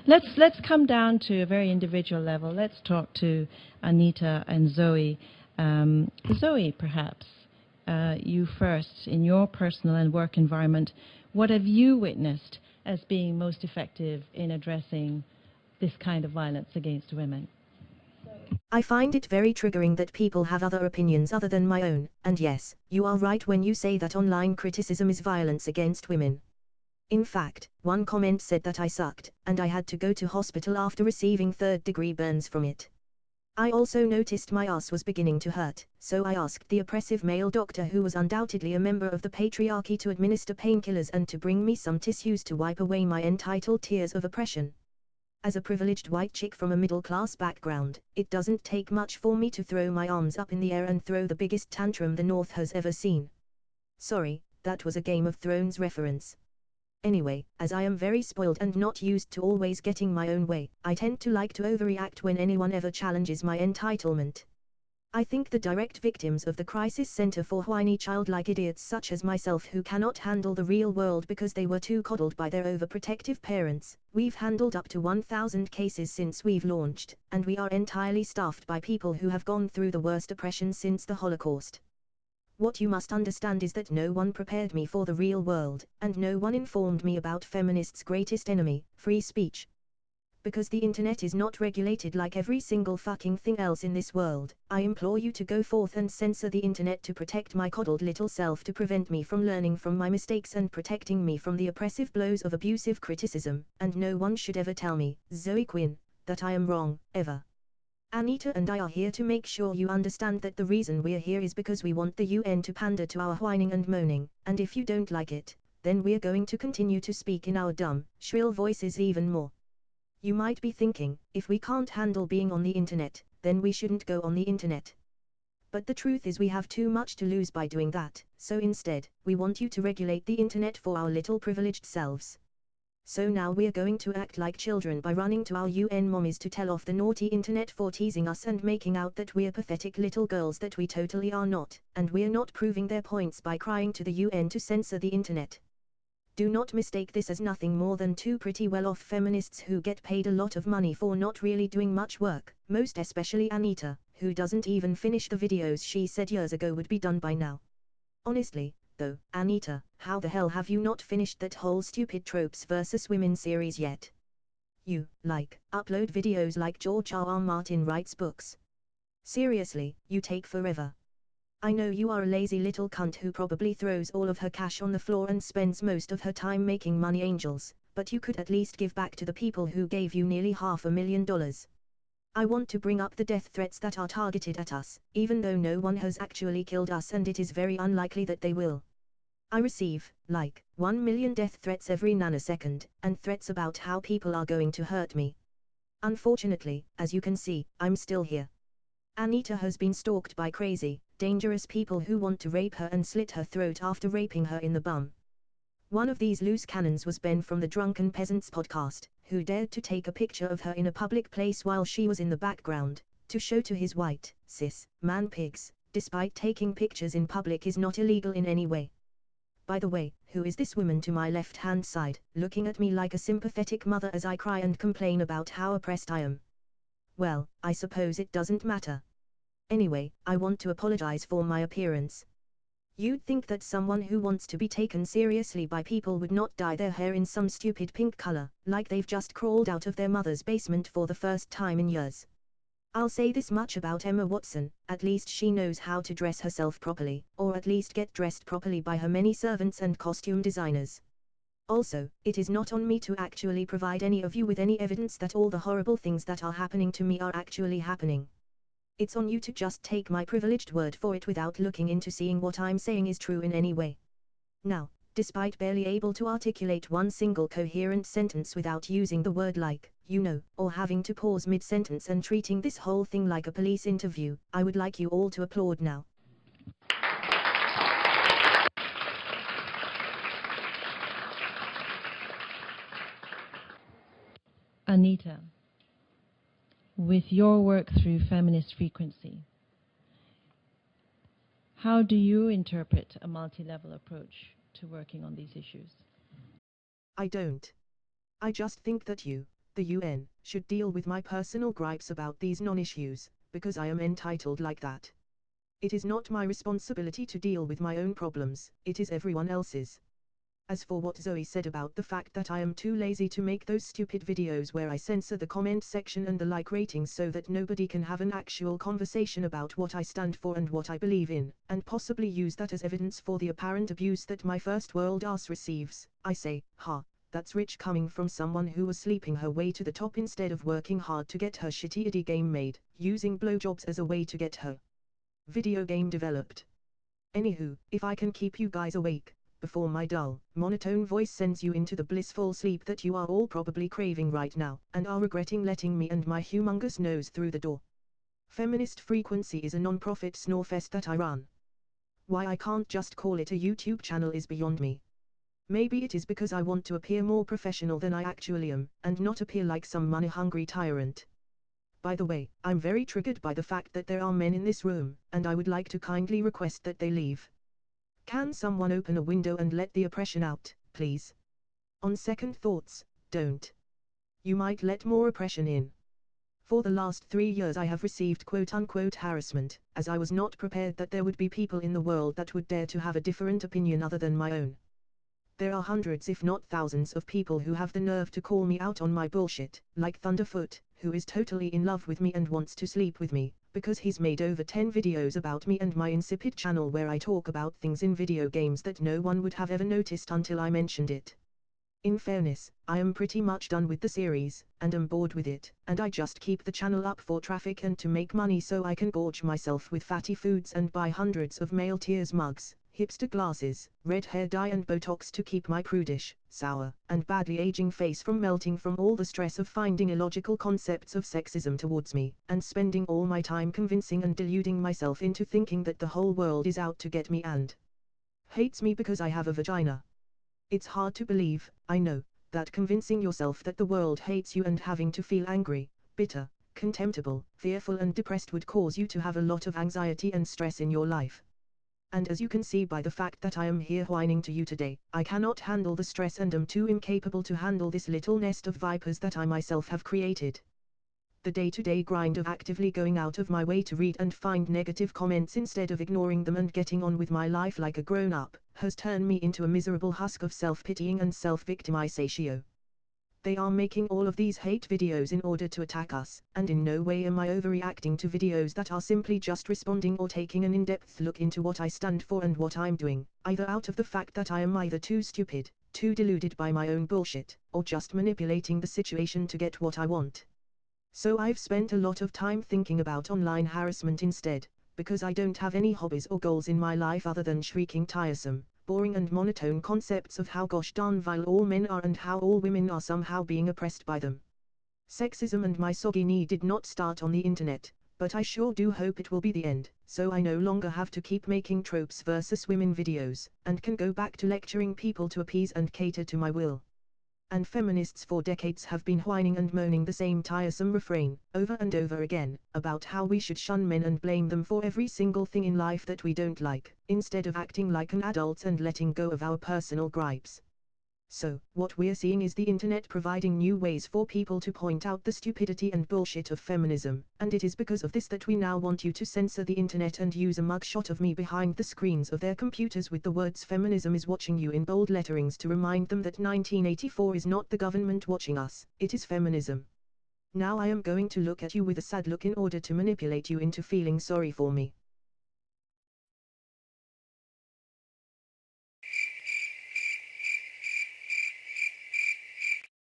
Let's come down to a very individual level. Let's talk to Anita and Zoe. Zoe, perhaps you first, in your personal and work environment, what have you witnessed as being most effective in addressing this kind of violence against women? I find it very triggering that people have other opinions other than my own, and yes, you are right when you say that online criticism is violence against women. In fact, one comment said that I sucked, and I had to go to hospital after receiving third-degree burns from it. I also noticed my ass was beginning to hurt, so I asked the oppressive male doctor, who was undoubtedly a member of the patriarchy, to administer painkillers and to bring me some tissues to wipe away my entitled tears of oppression. As a privileged white chick from a middle-class background, it doesn't take much for me to throw my arms up in the air and throw the biggest tantrum the North has ever seen. Sorry, that was a Game of Thrones reference. Anyway, as I am very spoiled and not used to always getting my own way, I tend to like to overreact when anyone ever challenges my entitlement. I think the direct victims of the crisis center for whiny childlike idiots such as myself who cannot handle the real world because they were too coddled by their overprotective parents. We've handled up to 1,000 cases since we've launched, and we are entirely staffed by people who have gone through the worst oppression since the Holocaust. What you must understand is that no one prepared me for the real world, and no one informed me about feminists' greatest enemy, free speech. Because the internet is not regulated like every single fucking thing else in this world, I implore you to go forth and censor the internet to protect my coddled little self, to prevent me from learning from my mistakes and protecting me from the oppressive blows of abusive criticism, and no one should ever tell me, Zoe Quinn, that I am wrong, ever. Anita and I are here to make sure you understand that the reason we're here is because we want the UN to pander to our whining and moaning, and if you don't like it, then we're going to continue to speak in our dumb, shrill voices even more. You might be thinking, if we can't handle being on the internet, then we shouldn't go on the internet. But the truth is we have too much to lose by doing that, so instead, we want you to regulate the internet for our little privileged selves. So now we're going to act like children by running to our UN mommies to tell off the naughty internet for teasing us and making out that we're pathetic little girls that we totally are not, and we're not proving their points by crying to the UN to censor the internet. Do not mistake this as nothing more than two pretty well-off feminists who get paid a lot of money for not really doing much work, most especially Anita, who doesn't even finish the videos she said years ago would be done by now. Honestly, though, Anita, how the hell have you not finished that whole stupid tropes versus women series yet? You, upload videos like George R.R. Martin writes books. Seriously, you take forever. I know you are a lazy little cunt who probably throws all of her cash on the floor and spends most of her time making money angels, but you could at least give back to the people who gave you nearly $500,000. I want to bring up the death threats that are targeted at us, even though no one has actually killed us and it is very unlikely that they will. I receive, 1 million death threats every nanosecond, and threats about how people are going to hurt me. Unfortunately, as you can see, I'm still here. Anita has been stalked by crazy, dangerous people who want to rape her and slit her throat after raping her in the bum. One of these loose cannons was Ben from the Drunken Peasants podcast, who dared to take a picture of her in a public place while she was in the background, to show to his white, cis, man pigs, despite taking pictures in public is not illegal in any way. By the way, who is this woman to my left-hand side, looking at me like a sympathetic mother as I cry and complain about how oppressed I am? Well, I suppose it doesn't matter. Anyway, I want to apologize for my appearance. You'd think that someone who wants to be taken seriously by people would not dye their hair in some stupid pink color, like they've just crawled out of their mother's basement for the first time in years. I'll say this much about Emma Watson, at least she knows how to dress herself properly, or at least get dressed properly by her many servants and costume designers. Also, it is not on me to actually provide any of you with any evidence that all the horrible things that are happening to me are actually happening. It's on you to just take my privileged word for it without looking into seeing what I'm saying is true in any way. Now, despite barely able to articulate one single coherent sentence without using the word like, you know, or having to pause mid-sentence and treating this whole thing like a police interview, I would like you all to applaud now. Anita, with your work through Feminist Frequency, how do you interpret a multi-level approach to working on these issues? I don't. I just think that you, The UN should deal with my personal gripes about these non-issues, because I am entitled like that. It is not my responsibility to deal with my own problems, it is everyone else's. As for what Zoe said about the fact that I am too lazy to make those stupid videos where I censor the comment section and the like ratings so that nobody can have an actual conversation about what I stand for and what I believe in, and possibly use that as evidence for the apparent abuse that my first world ass receives, I say, that's rich coming from someone who was sleeping her way to the top instead of working hard to get her shitty indie game made, using blowjobs as a way to get her video game developed. Anywho, if I can keep you guys awake before my dull, monotone voice sends you into the blissful sleep that you are all probably craving right now, and are regretting letting me and my humongous nose through the door. Feminist Frequency is a non-profit snorefest that I run. Why I can't just call it a YouTube channel is beyond me. Maybe it is because I want to appear more professional than I actually am, and not appear like some money-hungry tyrant. By the way, I'm very triggered by the fact that there are men in this room, and I would like to kindly request that they leave. Can someone open a window and let the oppression out, please? On second thoughts, don't. You might let more oppression in. For the last 3 years I have received quote-unquote harassment, as I was not prepared that there would be people in the world that would dare to have a different opinion other than my own. There are hundreds if not thousands of people who have the nerve to call me out on my bullshit, like Thunderfoot, who is totally in love with me and wants to sleep with me, because he's made over 10 videos about me and my insipid channel where I talk about things in video games that no one would have ever noticed until I mentioned it. In fairness, I am pretty much done with the series, and am bored with it, and I just keep the channel up for traffic and to make money so I can gorge myself with fatty foods and buy hundreds of male tears mugs, hipster glasses, red hair dye and Botox to keep my prudish, sour, and badly aging face from melting from all the stress of finding illogical concepts of sexism towards me, and spending all my time convincing and deluding myself into thinking that the whole world is out to get me and hates me because I have a vagina. It's hard to believe, I know, that convincing yourself that the world hates you and having to feel angry, bitter, contemptible, fearful and depressed would cause you to have a lot of anxiety and stress in your life. And as you can see by the fact that I am here whining to you today, I cannot handle the stress and am too incapable to handle this little nest of vipers that I myself have created. The day-to-day grind of actively going out of my way to read and find negative comments instead of ignoring them and getting on with my life like a grown-up, has turned me into a miserable husk of self-pitying and self-victimization. They are making all of these hate videos in order to attack us, and in no way am I overreacting to videos that are simply just responding or taking an in-depth look into what I stand for and what I'm doing, either out of the fact that I am either too stupid, too deluded by my own bullshit, or just manipulating the situation to get what I want. So I've spent a lot of time thinking about online harassment instead, because I don't have any hobbies or goals in my life other than shrieking tiresome, boring and monotone concepts of how gosh darn vile all men are and how all women are somehow being oppressed by them. Sexism and misogyny did not start on the internet, but I sure do hope it will be the end, so I no longer have to keep making tropes versus women videos, and can go back to lecturing people to appease and cater to my will. And feminists for decades have been whining and moaning the same tiresome refrain, over and over again, about how we should shun men and blame them for every single thing in life that we don't like, instead of acting like an adult and letting go of our personal gripes. So, what we're seeing is the internet providing new ways for people to point out the stupidity and bullshit of feminism, and it is because of this that we now want you to censor the internet and use a mugshot of me behind the screens of their computers with the words "Feminism is watching you" in bold letterings to remind them that 1984 is not the government watching us, it is feminism. Now I am going to look at you with a sad look in order to manipulate you into feeling sorry for me.